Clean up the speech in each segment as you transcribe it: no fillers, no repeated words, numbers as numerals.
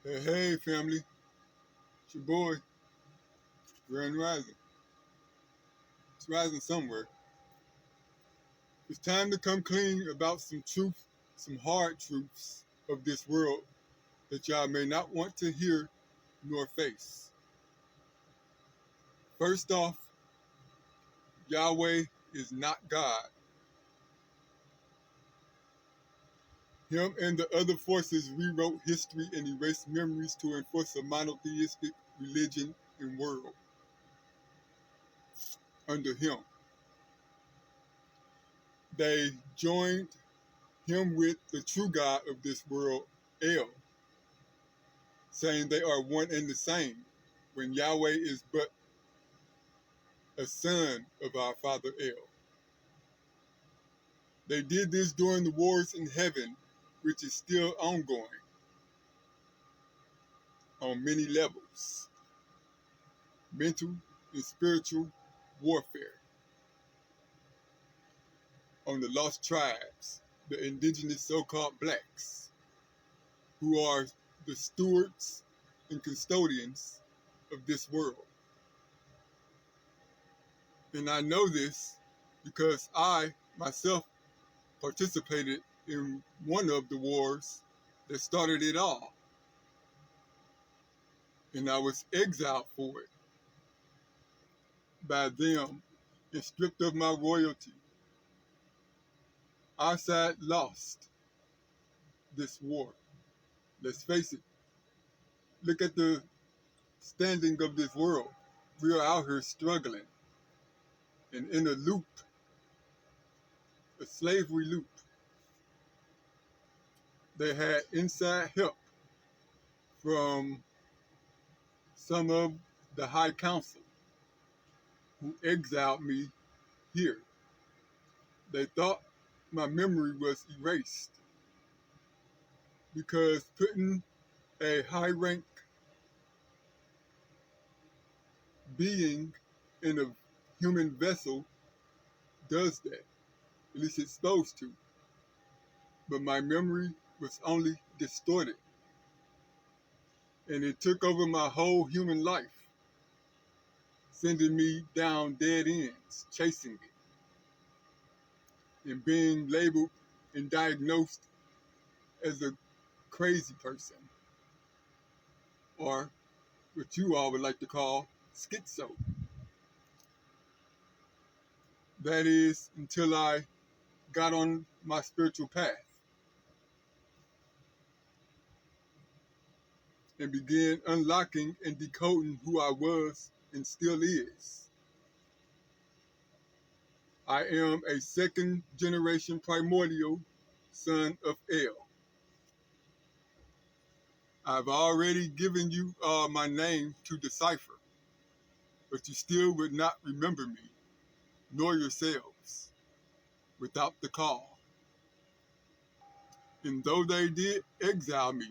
Hey, family. It's your boy, Grand Rising. It's rising somewhere. It's time to come clean about some truth, some hard truths of this world that y'all may not want to hear nor face. First off, Yahweh is not God. Him and the other forces rewrote history and erased memories to enforce a monotheistic religion and world under him. They joined him with the true God of this world, El, saying they are one and the same, when Yahweh is but a son of our father El. They did this during the wars in heaven, which is still ongoing on many levels, mental and spiritual warfare on the lost tribes, the indigenous so-called blacks, who are the stewards and custodians of this world. And I know this because I myself participated in one of the wars that started it all. And I was exiled for it by them and stripped of my royalty. Our side lost this war. Let's face it. Look at the standing of this world. We are out here struggling and in a loop, a slavery loop. They had inside help from some of the high council who exiled me here. They thought my memory was erased because putting a high rank being in a human vessel does that. At least it's supposed to. But my memory was only distorted. And it took over my whole human life, sending me down dead ends, chasing it, and being labeled and diagnosed as a crazy person, or what you all would like to call schizo. That is until I got on my spiritual path and began unlocking and decoding who I was and still is. I am a second generation primordial son of El. I've already given you my name to decipher, but you still would not remember me, nor yourselves, without the call. And though they did exile me,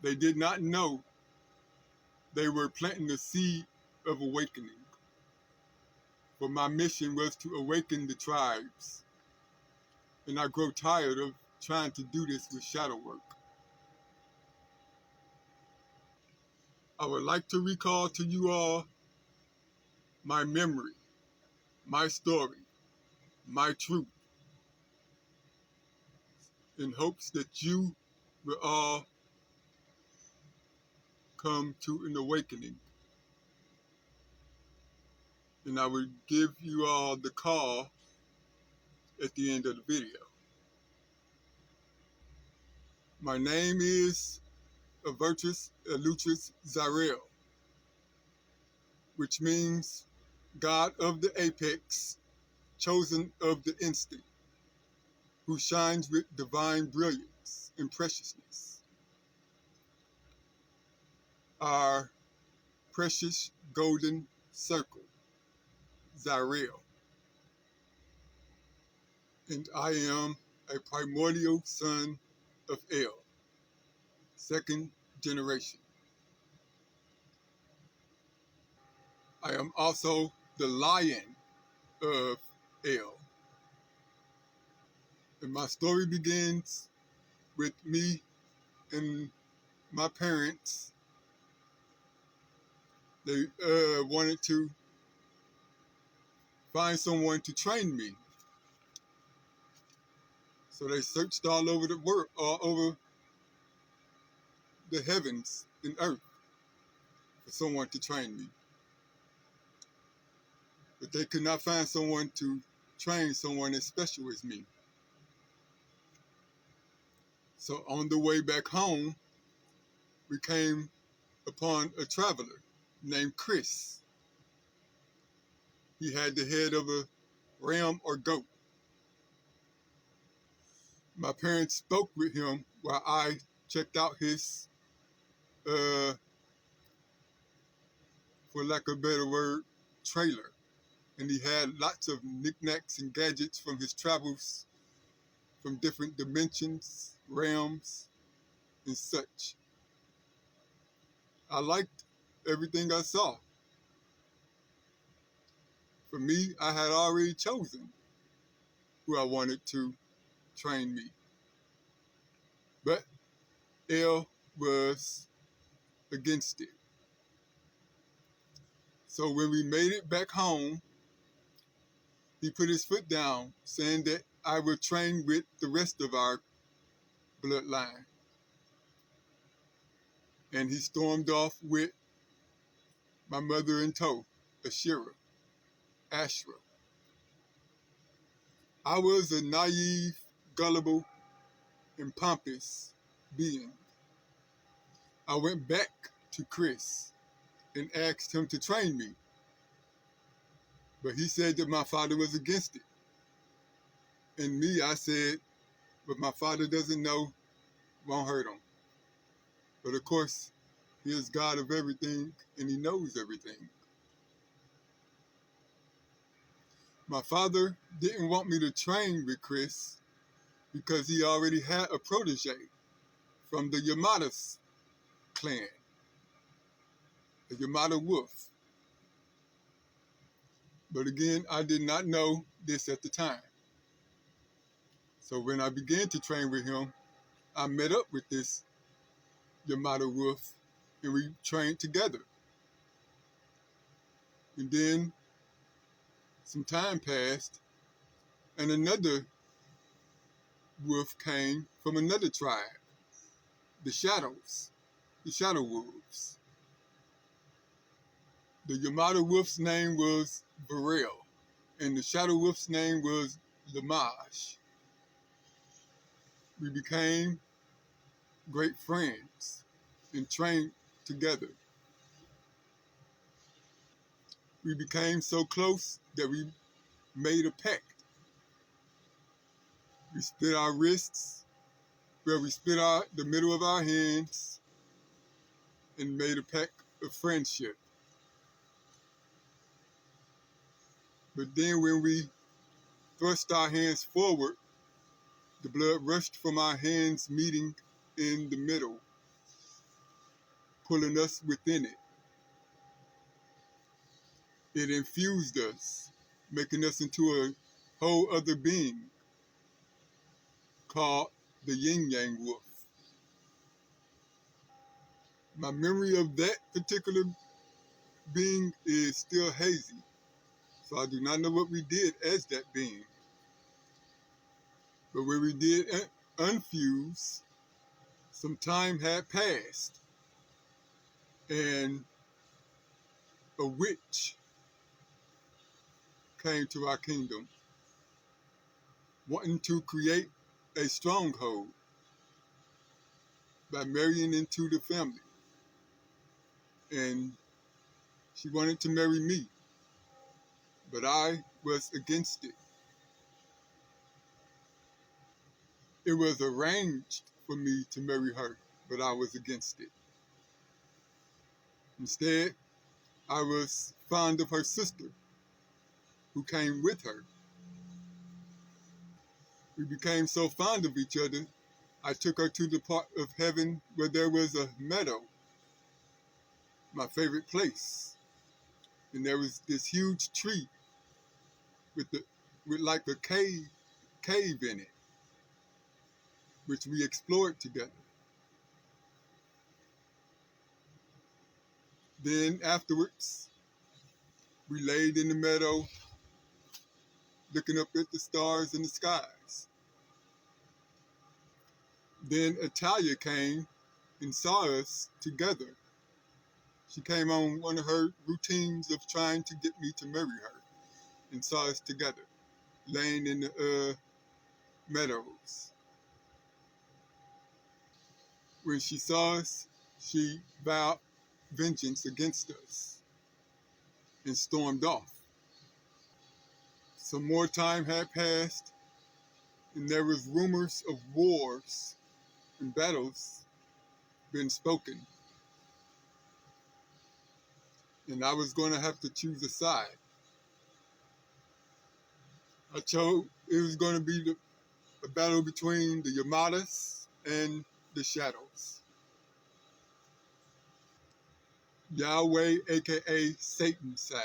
they did not know they were planting the seed of awakening. For my mission was to awaken the tribes, and I grow tired of trying to do this with shadow work. I would like to recall to you all my memory, my story, my truth, in hopes that you will all come to an awakening. And I will give you all the call at the end of the video. My name is Avertus Elutris Zyre'll, which means God of the apex, chosen of the instant, who shines with divine brilliance and preciousness. Our precious golden circle, Zyre'll. And I am a primordial son of El, second generation. I am also the lion of El. And my story begins with me in my parents, they wanted to find someone to train me. So they searched all over the world, all over the heavens and earth for someone to train me. But they could not find someone to train someone as special as me. So on the way back home, we came upon a traveler named Chris. He had the head of a ram or goat. My parents spoke with him while I checked out his, for lack of a better word, trailer. And he had lots of knickknacks and gadgets from his travels from different dimensions, realms, and such. I liked everything I saw. For me, I had already chosen who I wanted to train me. But Elle was against it. So when we made it back home, he put his foot down, saying that I would train with the rest of our bloodline. And he stormed off with my mother in tow, Ashira. I was a naive, gullible, and pompous being. I went back to Chris and asked him to train me, but he said that my father was against it. And me, I said, but my father doesn't know, won't hurt him. But of course, he is God of everything and he knows everything. My father didn't want me to train with Chris because he already had a protege from the Yamada's clan, the Yamada Wolf. But again, I did not know this at the time. So when I began to train with him, I met up with this Yamada Wolf and we trained together. And then some time passed and another wolf came from another tribe, the Shadows, the Shadow Wolves. The Yamada Wolf's name was Zyre'll, and the Shadow Wolf's name was Lamage. We became great friends and trained together. We became so close that we made a pact. We split our wrists, where we split the middle of our hands and made a pact of friendship. But then when we thrust our hands forward, the blood rushed from our hands meeting in the middle, pulling us within it. It infused us, making us into a whole other being called the Yin Yang Wolf. My memory of that particular being is still hazy, so I do not know what we did as that being. But when we did unfuse, some time had passed, and a witch came to our kingdom, wanting to create a stronghold by marrying into the family. And she wanted to marry me, but I was against it. It was arranged for me to marry her, but I was against it. Instead, I was fond of her sister, who came with her. We became so fond of each other, I took her to the part of heaven where there was a meadow, my favorite place. And there was this huge tree with like a cave in it, which we explored together. Then afterwards, we laid in the meadow, looking up at the stars in the skies. Then Italia came and saw us together. She came on one of her routines of trying to get me to marry her and saw us together, laying in the meadows. When she saw us, she vowed vengeance against us and stormed off. Some more time had passed, and there was rumors of wars and battles being spoken. And I was going to have to choose a side. I chose it was going to be a battle between the Yamadas and the Shadows. Yahweh, aka Satan's side.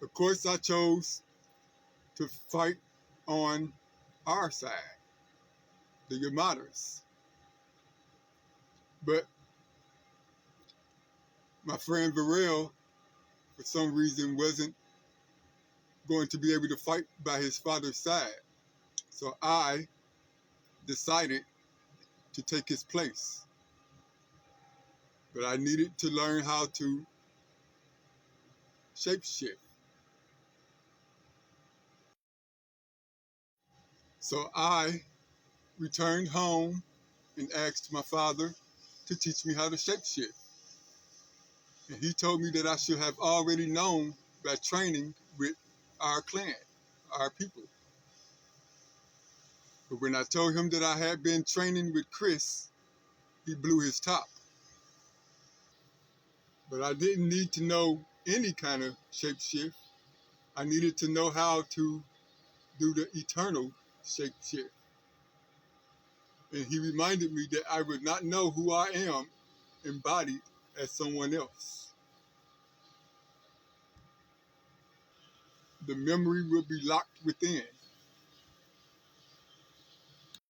Of course, I chose to fight on our side, the Yamadas. But my friend Zyre'll, for some reason, wasn't going to be able to fight by his father's side. So I decided to take his place. But I needed to learn how to shapeshift. So I returned home and asked my father to teach me how to shapeshift. And he told me that I should have already known by training with our clan, our people. But when I told him that I had been training with Chris, he blew his top. But I didn't need to know any kind of shapeshift. I needed to know how to do the eternal shapeshift. And he reminded me that I would not know who I am embodied as someone else. The memory will be locked within.